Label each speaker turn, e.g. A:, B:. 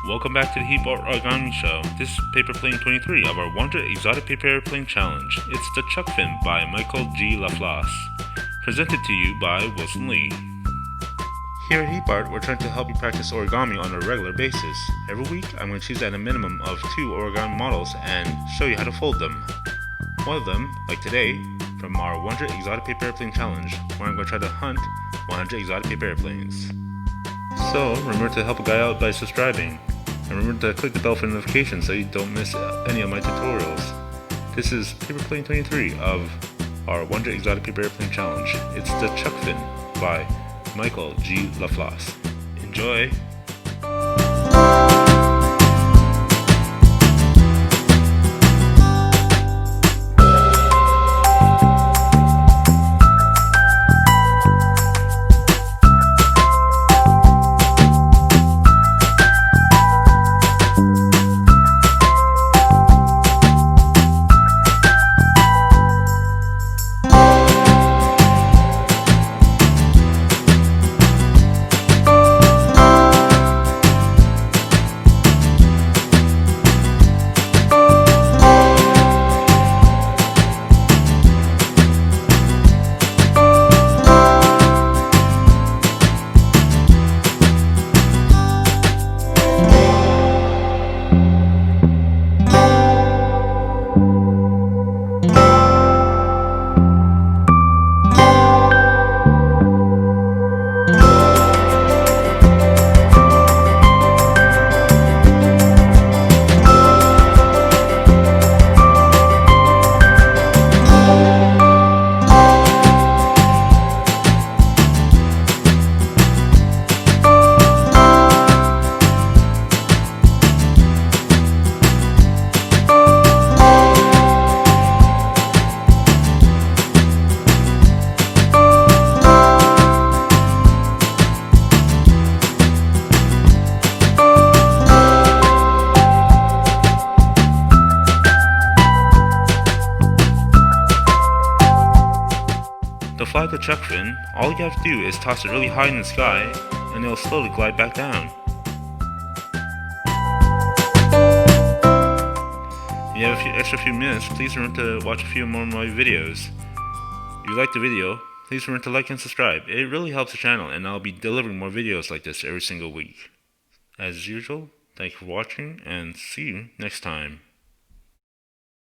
A: Welcome back to the Heap Art Origami Show. This is paper plane 23 of our 100 Exotic Paper Airplane Challenge. It's the Chuck Fin by Michael G. LaFosse. Presented to you by Wilson Lee. Here at Heap Art, we're trying to help you practice origami on a regular basis. Every week, I'm going to choose at a minimum of 2 origami models and show you how to fold them. One of them, like today, from our 100 Exotic Paper Airplane Challenge, where I'm going to try to hunt 100 exotic paper airplanes. So, remember to help a guy out by subscribing. And remember to click the bell for notifications so you don't miss any of my tutorials. This is paper plane 23 of our 100 Exotic Paper Airplane Challenge. It's the Chuck Fin by Michael G. LaFosse. Enjoy! To fly the Chuck Fin, all you have to do is toss it really high in the sky, and it will slowly glide back down. If you have a few minutes, please remember to watch a few more of my videos. If you like the video, please remember to like and subscribe. It really helps the channel, and I'll be delivering more videos like this every single week. As usual, thank you for watching, and see you next time.